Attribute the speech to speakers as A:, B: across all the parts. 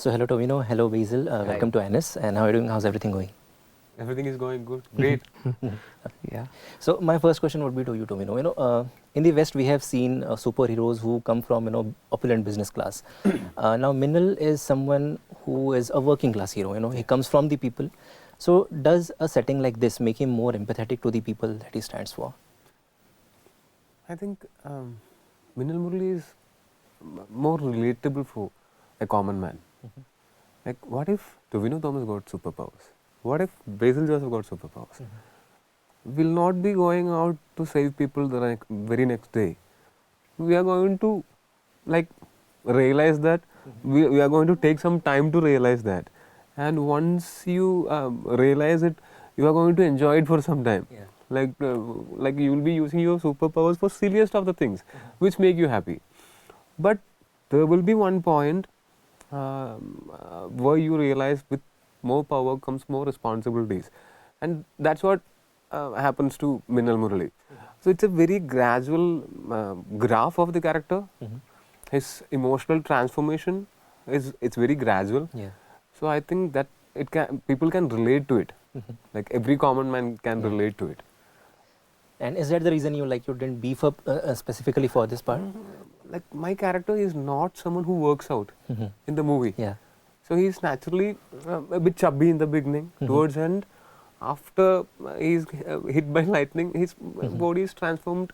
A: So hello Tovino, hello Basil, welcome to IANS, and how are you doing? How's everything going?
B: Everything is going good. Great.
C: Yeah.
A: So my first question would be to you Tovino. In the West we have seen superheroes who come from opulent business class. Now Minnal is someone who is a working class hero. He comes from the people. So does a setting like this make him more empathetic to the people that he stands for?
B: I think Minnal Murali is more relatable for a common man. Like, what if Tovino Thomas got superpowers? What if Basil Joseph got superpowers? We'll not be going out to save people the very next day. We are going to realize that. We are going to take some time to realize that. And once you realize it, you are going to enjoy it for some time.
A: Yeah.
B: Like you will be using your superpowers for silliest of the things, which make you happy. But there will be one point where you realize with more power comes more responsibilities, and that's what happens to Minnal Murali. So it's a very gradual graph of the character. His emotional transformation it's very gradual.
A: Yeah.
B: So I think that people can relate to it. Like every common man can relate to it.
A: And is that the reason you didn't beef up specifically for this part?
B: Like my character is not someone who works out in the movie.
A: Yeah.
B: So he's naturally a bit chubby in the beginning. Towards end, after he's hit by lightning, his body is transformed.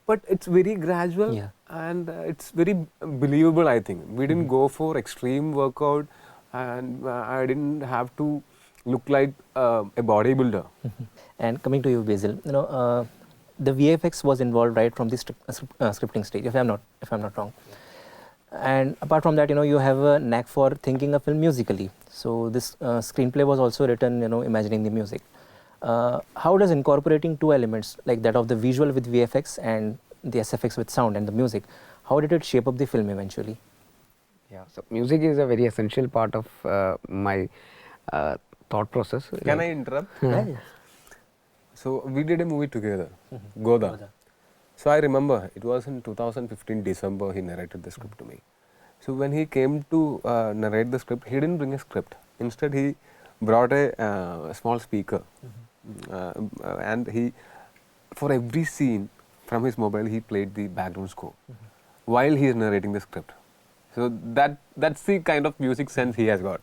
B: But it's very gradual and it's very believable, I think. We didn't go for extreme workout, and I didn't have to look like a bodybuilder.
A: And coming to you, Basil, the VFX was involved right from the scripting stage, if I'm not wrong. And apart from that, you have a knack for thinking a film musically. So this screenplay was also written, imagining the music. How does incorporating two elements like that of the visual with VFX and the SFX with sound and the music, how did it shape up the film eventually?
C: Yeah. So music is a very essential part of my thought process.
B: Can I interrupt?
A: Yeah.
B: So we did a movie together, Goda. So I remember it was in 2015 December he narrated the script to me. So when he came to narrate the script, he didn't bring a script. Instead he brought a small speaker, and he, for every scene from his mobile, he played the background score while he is narrating the script. So that's the kind of music sense he has got.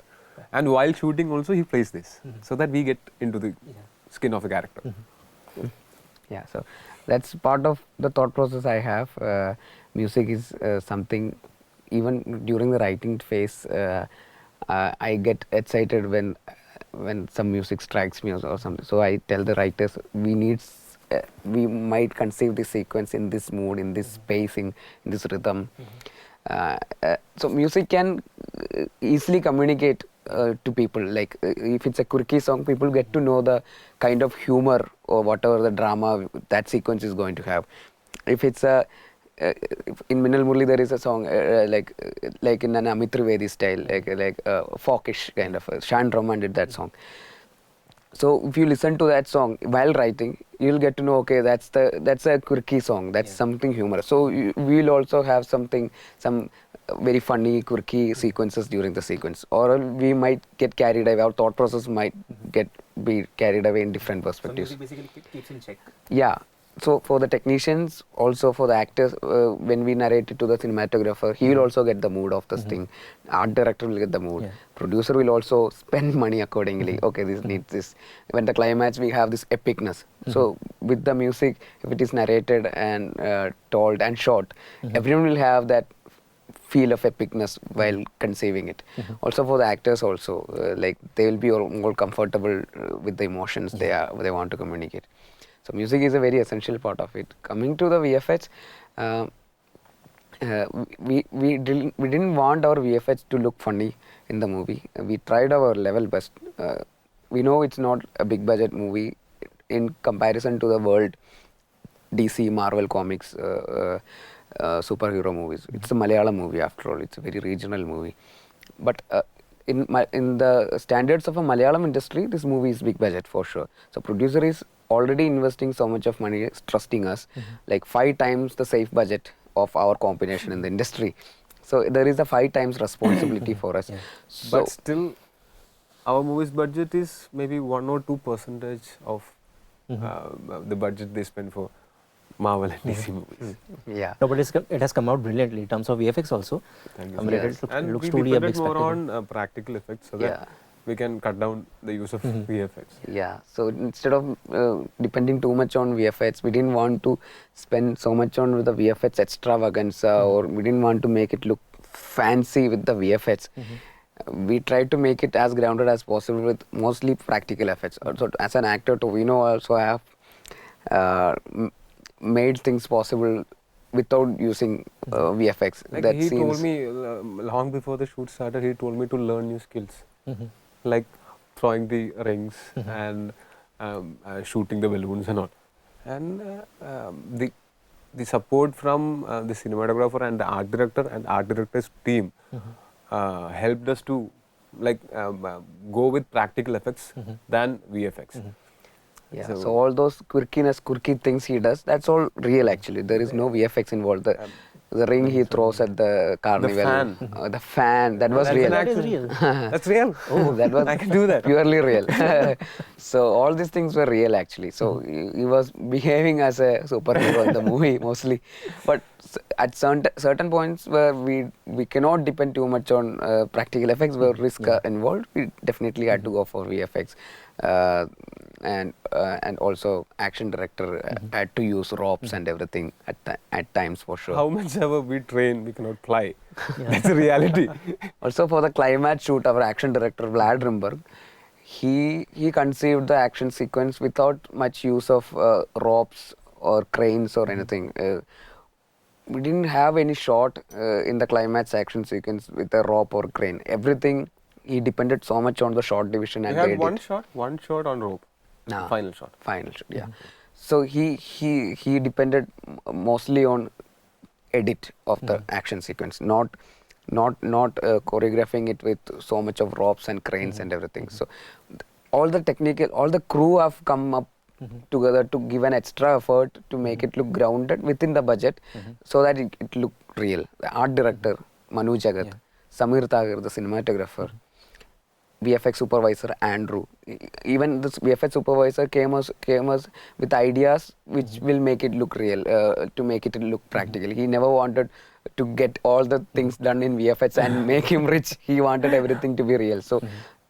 B: And while shooting also he plays this, so that we get into the skin of a character.
C: Yeah. So that's part of the thought process I have. Music is something, even during the writing phase, I get excited when some music strikes me or something. So I tell the writers, we might conceive this sequence in this mood, in this pacing, in this rhythm. So music can easily communicate to people. Like if it's a quirky song, people get to know the kind of humor or whatever the drama that sequence is going to have. If it's a in Minnal Murali there is a song like in an Amit Trivedi style, like folkish kind of. Shan Rahman did that song. So if you listen to that song while writing, you'll get to know, okay, that's a quirky song, that's something humorous. So we'll also have some very funny, quirky sequences during the sequence, or we might get carried away. Our thought process might be carried away in different perspectives.
A: So music basically keeps in check.
C: Yeah. So for the technicians, also for the actors, when we narrate it to the cinematographer, he will also get the mood of this thing. Art director will get the mood.
A: Yeah.
C: Producer will also spend money accordingly. Okay, this needs this. When the climax, we have this epicness. So with the music, if it is narrated and told and shot, everyone will have that feel of epicness while conceiving it. Also for the actors also, like they will be more comfortable with the emotions they want to communicate. So music is a very essential part of it. Coming to the VFX, we didn't want our VFX to look funny in the movie. We tried our level best. We know it's not a big budget movie in comparison to the world DC, Marvel comics, superhero movies. It's a Malayalam movie after all. It's a very regional movie. But in the standards of a Malayalam industry, this movie is big budget for sure. So producer is already investing so much of money, trusting us, like 5 times the safe budget of our competition in the industry. So there is a 5 times responsibility for us. So
B: But still, our movie's budget is maybe 1 or 2% of the budget they spend for Marvel and DC movies.
C: yeah.
A: No, but it has come out brilliantly in terms of VFX also.
B: Thank you.
A: I mean,
C: Yes.
A: it looks,
B: And
A: looks
B: we
A: truly a
B: depended
A: big
B: more
A: spectacle.
B: on practical effects so that
C: Yeah.
B: we can cut down the use of VFX.
C: Yeah, so instead of depending too much on VFX, we didn't want to spend so much on the VFX extravaganza, or we didn't want to make it look fancy with the VFX. We tried to make it as grounded as possible with mostly practical effects. Also, as an actor, Tovino also have made things possible without using VFX.
B: Like
C: that
B: he
C: seems
B: told me long before the shoot started, he told me to learn new skills, like throwing the rings and shooting the balloons and all. And the support from the cinematographer and the art director and art director's team helped us to like go with practical effects than VFX.
C: Yeah,
B: So-
C: so all those quirky things he does, that's all real actually. There is no VFX involved. The ring he throws at the carnival, the fan, that was
B: That's
C: real.
B: an
A: That is
B: action.
A: real.
B: That's real.
C: Oh, that was
B: I can do that.
C: purely real. So all these things were real actually. So he was behaving as a superhero in the movie mostly. But at certain points where we cannot depend too much on practical effects, where risk are involved, we definitely had to go for VFX. And also action director had to use ropes and everything at times for sure.
B: How much ever we train, we cannot fly. That's the reality.
C: Also for the climax shoot, our action director Vlad Rimberg, he conceived the action sequence without much use of ropes or cranes or anything. We didn't have any shot in the climax action sequence with a rope or crane. Everything, he depended so much on the shot division
B: We
C: and
B: had
C: they
B: one shot on rope.
C: Ah.
B: Final shot.
C: Final shot, yeah. So he depended mostly on edit of the action sequence, not choreographing it with so much of ropes and cranes and everything. So all the crew have come up together to give an extra effort to make it look grounded within the budget, so that it looked real. The art director Manu Jagat, Samir Tagar, the cinematographer, VFX supervisor Andrew. Even this VFX supervisor came us with ideas which will make it look real, to make it look practical. He never wanted to get all the things done in VFX and make him rich. He wanted everything to be real. So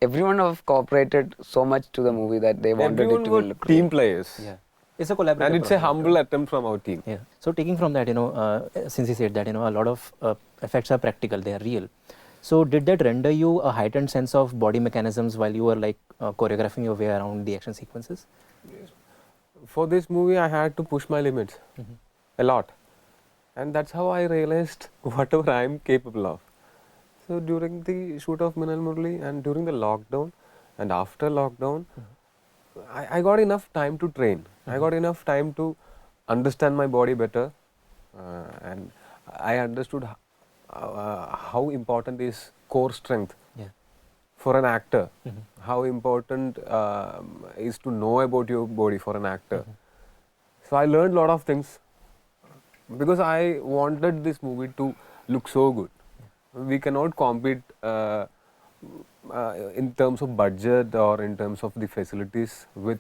C: everyone have cooperated so much to the movie that they wanted
B: Everyone
C: it to
B: were
C: look
B: team
C: real.
B: players.
A: Yeah. It's a collaborative
B: And it's a
A: process.
B: humble attempt from our team.
A: Yeah. So taking from that, since you said that, a lot of effects are practical, they are real. So did that render you a heightened sense of body mechanisms while you were like choreographing your way around the action sequences?
B: For this movie, I had to push my limits a lot. And that's how I realized whatever I am capable of. So during the shoot of Minnal Murali and during the lockdown and after lockdown, I got enough time to train. I got enough time to understand my body better. And I understood how important is core strength for an actor. How important is to know about your body for an actor. So I learned a lot of things because I wanted this movie to look so good. We cannot compete in terms of budget or in terms of the facilities with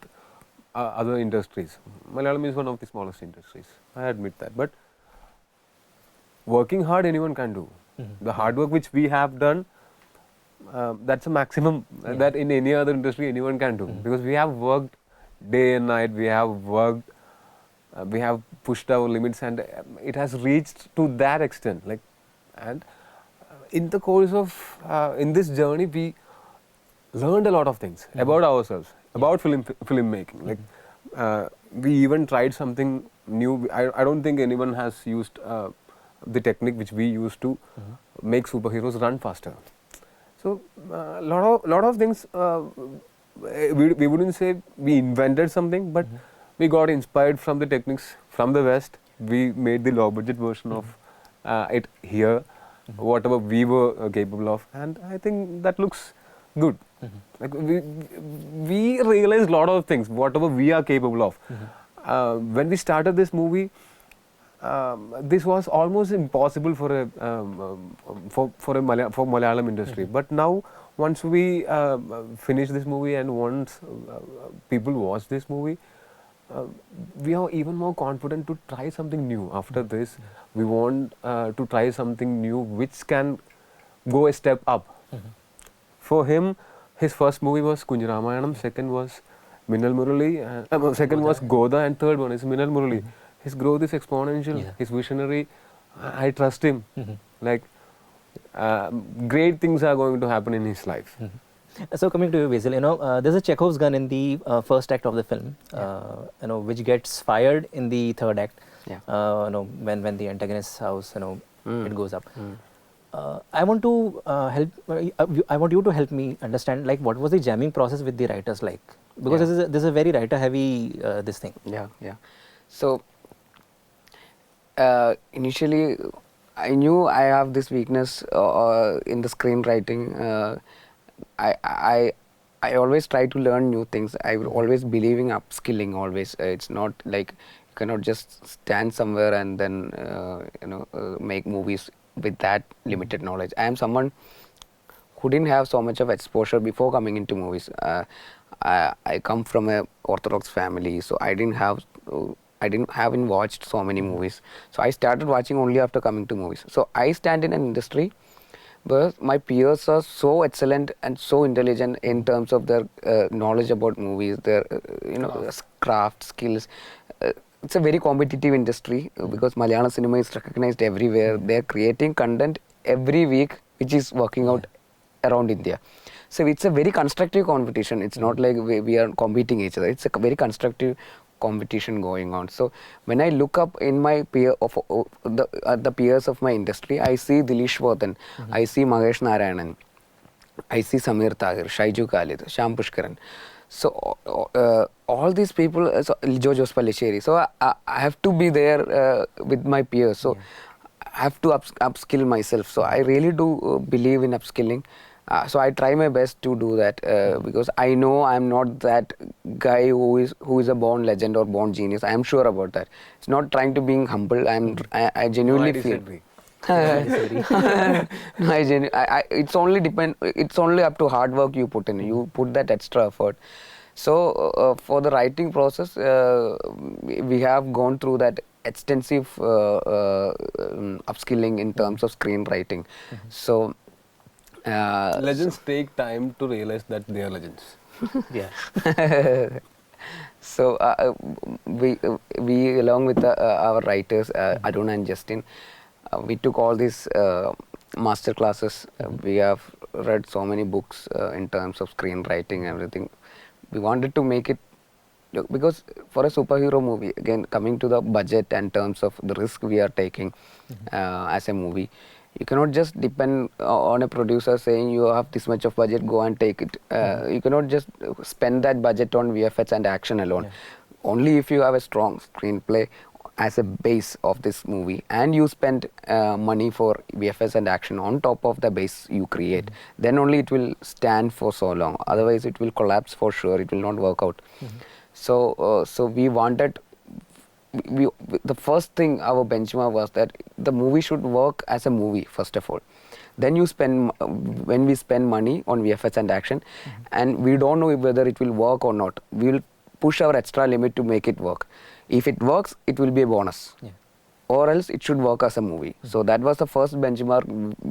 B: other industries. Malayalam is one of the smallest industries. I admit that. But working hard, anyone can do. The hard work which we have done, that's a maximum that in any other industry anyone can do. Because we have worked day and night, we have worked, we have pushed our limits, and it has reached to that extent. And in the course of, in this journey, we learned a lot of things about ourselves, about filmmaking. We even tried something new. I don't think anyone has used the technique which we used to make superheroes run faster. So lot of things. We wouldn't say we invented something, but we got inspired from the techniques from the West. We made the low budget version of it here, whatever we were capable of, and I think that looks good. Like we realized a lot of things, whatever we are capable of. When we started this movie, this was almost impossible for a for Malayalam industry. But now, once we finish this movie and once people watch this movie, we are even more confident to try something new. After this, we want to try something new which can go a step up. For him, his first movie was Kunjaramayanam, second was Minnal Murali, second was Goda, and third one is Minnal Murali. His growth is exponential, he's visionary, I trust him. Like, great things are going to happen in his life.
A: So coming to you, Basil, there's a Chekhov's gun in the first act of the film, which gets fired in the third act. When the antagonist's house, it goes up. I want to I want you to help me understand, like, what was the jamming process with the writers like? Because this is a very writer-heavy this thing.
C: So initially, I knew I have this weakness in the screenwriting. I always try to learn new things. I will always believe in upskilling. Always, it's not like you cannot just stand somewhere and then make movies with that limited knowledge. I am someone who didn't have so much of exposure before coming into movies. I come from a Orthodox family, so I haven't watched so many movies. So I started watching only after coming to movies. So I stand in an industry where my peers are so excellent and so intelligent in terms of their knowledge about movies, their craft skills. It's a very competitive industry because Malayalam cinema is recognized everywhere. They're creating content every week which is working out around India. So it's a very constructive competition. It's not like we are competing each other. It's a very constructive competition going on. So when I look up in my peer of the peers of my industry, I see Dileesh Vardhan, I see Mahesh Narayanan, I see Samir Tahir, Shaiju Khalid, Shyam Pushkaran. So all these people, Joseph Palisheri. So I have to be there with my peers. So I have to upskill myself. So I really do believe in upskilling. So I try my best to do that because I know I'm not that guy who is a born legend or born genius. I am sure about that. It's not trying to being humble. I genuinely feel. It's only up to hard work you put in. You put that extra effort. So for the writing process, we have gone through that extensive upskilling in terms of screenwriting. So
B: legends take time to realize that they are legends.
C: So we along with our writers, Arun and Justin, we took all these master classes. We have read so many books in terms of screenwriting and everything. We wanted to make it, because for a superhero movie, again coming to the budget and terms of the risk we are taking as a movie, you cannot just depend on a producer saying you have this much of budget, go and take it. You cannot just spend that budget on VFX and action alone. Only if you have a strong screenplay as a base of this movie and you spend money for VFX and action on top of the base you create, then only it will stand for so long. Otherwise it will collapse for sure, it will not work out. So we wanted, the first thing, our benchmark was that the movie should work as a movie first of all. Then when we spend money on VFX and action, and we don't know whether it will work or not, we will push our extra limit to make it work. If it works, it will be a bonus. Or else it should work as a movie. So that was the first benchmark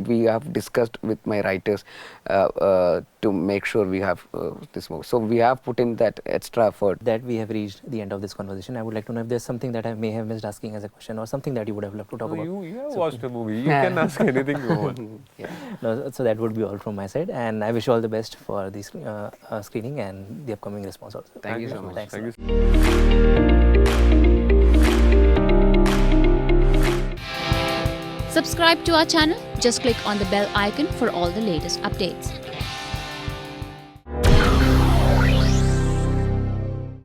C: we have discussed with my writers to make sure we have this movie. So we have put in that extra effort.
A: That we have reached the end of this conversation. I would like to know if there's something that I may have missed asking as a question or something that you would have loved to talk about.
B: You have watched a movie. You can ask anything you want.
A: No, so that would be all from my side, and I wish you all the best for the screening and the upcoming response also.
C: Thank you so much.
A: Thanks.
B: Thank you.
D: Subscribe to our channel. Just click on the bell icon for all the latest updates.